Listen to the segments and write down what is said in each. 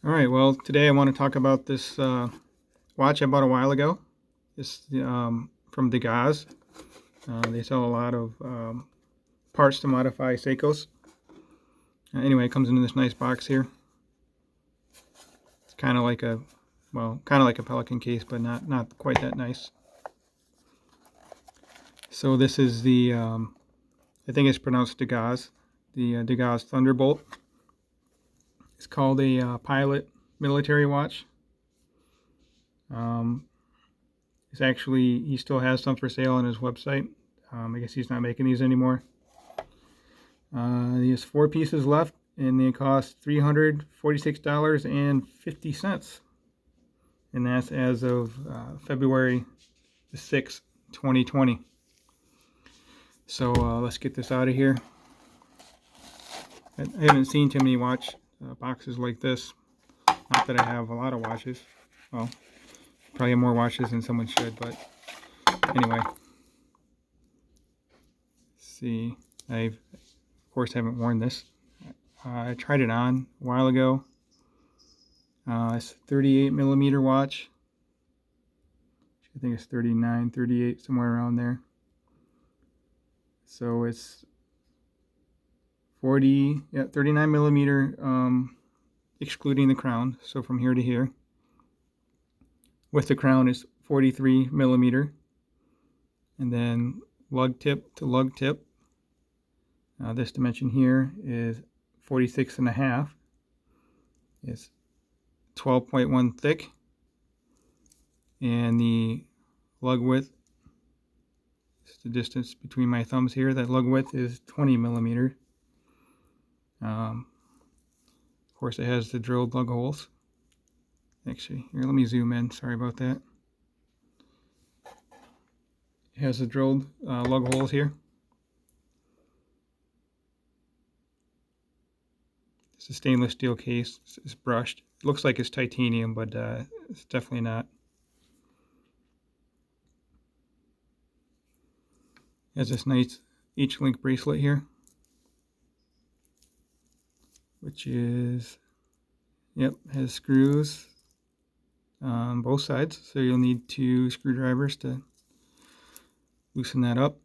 All right, well, today I want to talk about this watch I bought a while ago. It's from Dagaz. They sell a lot of parts to modify Seikos. Anyway, it comes in this nice box here. It's kind of like a Pelican case, but not quite that nice. So this is I think it's pronounced Dagaz, the Dagaz Thunderbolt. It's called a pilot military watch. Um, he still has some for sale on his website. I guess he's not making these anymore. He has 4 pieces left, and they cost $346.50. And that's as of February the 6th, 2020. So let's get this out of here. I haven't seen too many watch boxes like this. Not that I have a lot of watches. Well, probably have more watches than someone should, but anyway. Let's see. Of course, haven't worn this. I tried it on a while ago. It's a 38 millimeter watch. I think it's 39, 38, somewhere around there. So it's 39 millimeter, excluding the crown. So from here to here. With the crown is 43 millimeter. And then lug tip to lug tip. This dimension here is 46 and a half. It's 12.1 thick. And the lug width, it's the distance between my thumbs here, that lug width is 20 millimeter. Of course, it has the drilled lug holes. Actually, here, let me zoom in. Sorry about that. It has the drilled lug holes here. It's a stainless steel case. It's brushed. It looks like it's titanium, but it's definitely not. It has this nice H-link bracelet here, which is, has screws on both sides. So you'll need 2 screwdrivers to loosen that up.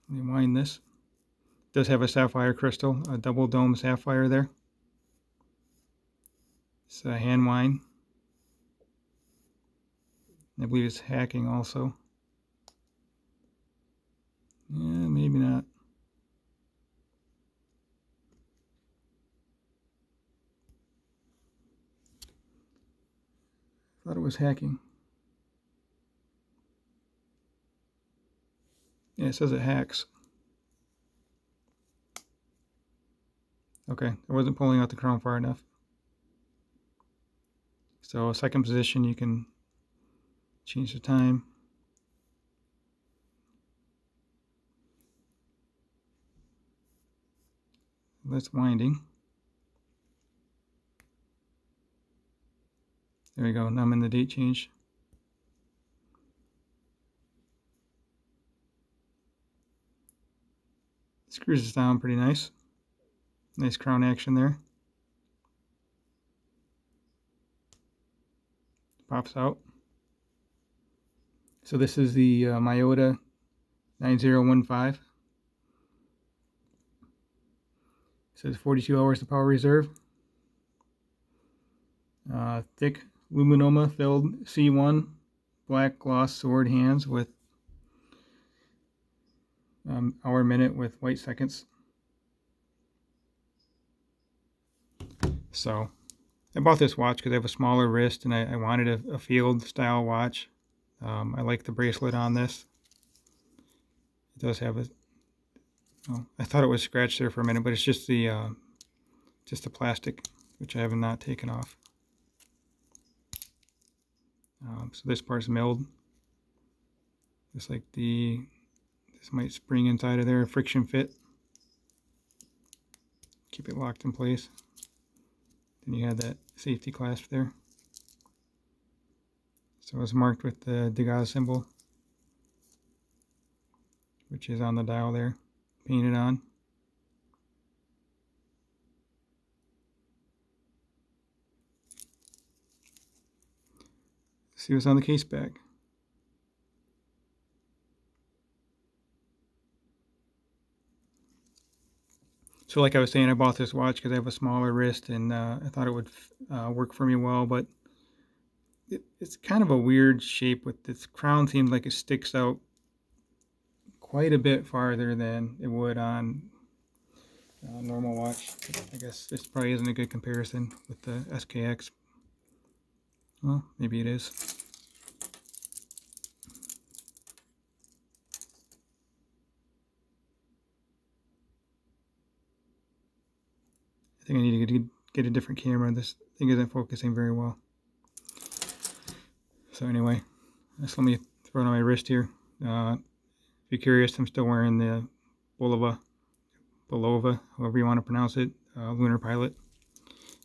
Let me wind this. It does have a sapphire crystal, a double dome sapphire there. It's a hand wind. I believe it's hacking also. Yeah, maybe not. I thought it was hacking. Yeah, it says it hacks. Okay, I wasn't pulling out the crown far enough. So second position, you can change the time. That's winding. There we go. Now I'm in the date change. Screws this down pretty nice. Nice crown action there. Pops out. So this is the Miyota 9015. It says 42 hours of power reserve. Thick luminoma filled C1 black gloss sword hands with hour minute with white seconds. So I bought this watch because I have a smaller wrist and I wanted a field style watch. I like the bracelet on this. It does have I thought it was scratched there for a minute, but it's just the plastic, which I have not taken off. So this part's milled, just like this might spring inside of there, friction fit. Keep it locked in place. Then you have that safety clasp there. So it's marked with the Dagaz symbol, which is on the dial there, painted on. See what's on the case back. So like I was saying, I bought this watch because I have a smaller wrist, and I thought it would work for me well, but it's kind of a weird shape with this crown. Seems like it sticks out quite a bit farther than it would on a normal watch. I guess this probably isn't a good comparison with the SKX. Well, maybe it is. I think I need to get a different camera. This thing isn't focusing very well. So anyway, just let me throw it on my wrist here. If you're curious, I'm still wearing the Bulova, however you want to pronounce it, Lunar Pilot.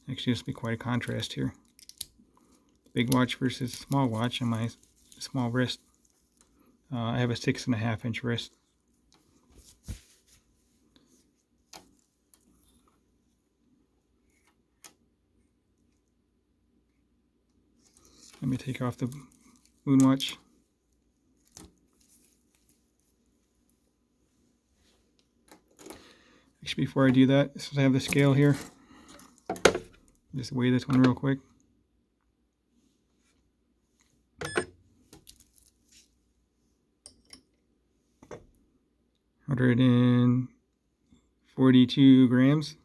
Actually, this will be quite a contrast here. Big watch versus small watch on my small wrist. I have a 6.5 inch wrist. Let me take off the moon watch. Actually, before I do that, since I have the scale here, just weigh this one real quick. $142 grams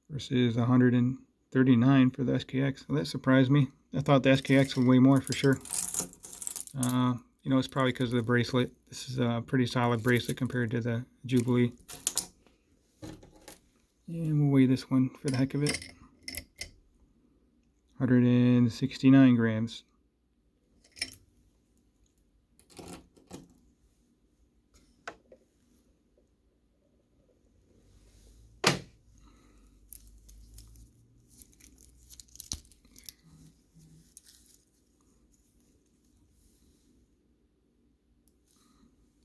versus 139 for the SKX. So that surprised me. I thought the SKX would weigh more for sure. You know, it's probably because of the bracelet. This is a pretty solid bracelet compared to the Jubilee. And we'll weigh this one for the heck of it. 169 grams.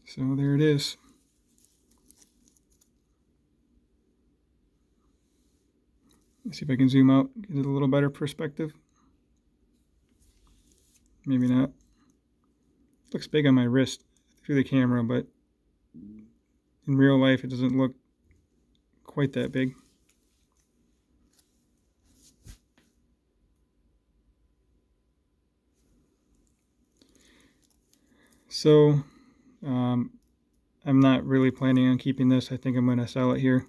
So there it is. Let's see if I can zoom out, get a little better perspective. Maybe not. It looks big on my wrist through the camera, but in real life it doesn't look quite that big. So I'm not really planning on keeping this. I think I'm going to sell it here.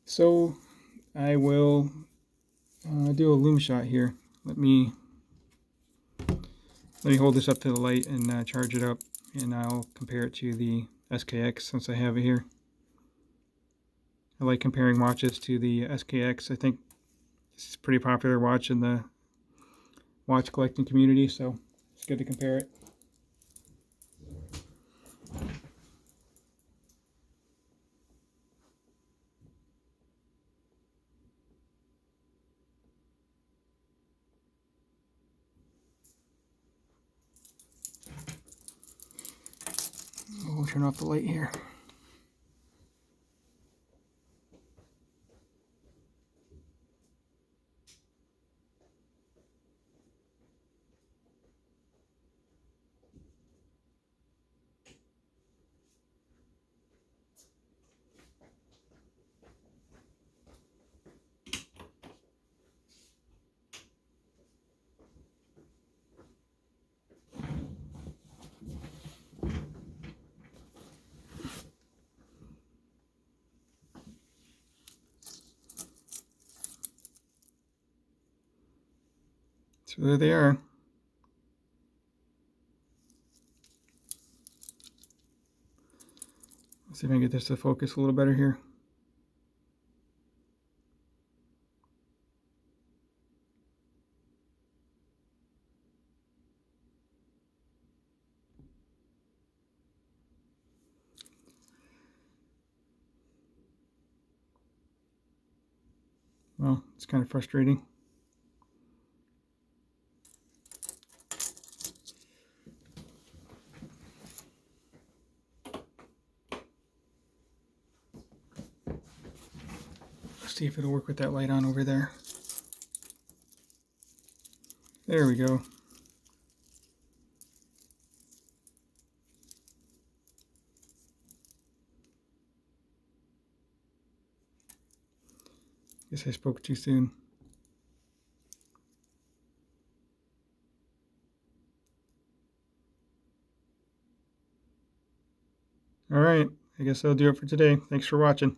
So I will do a loom shot here. Let me hold this up to the light and charge it up, and I'll compare it to the SKX since I have it here. I like comparing watches to the SKX. I think it's a pretty popular watch in the watch collecting community, so it's good to compare it. We'll turn off the light here. So there they are. Let's see if I can get this to focus a little better here. Well, it's kind of frustrating. see if it'll work with that light on over there. There we go. Guess I spoke too soon. All right, I guess that'll do it for today. Thanks for watching.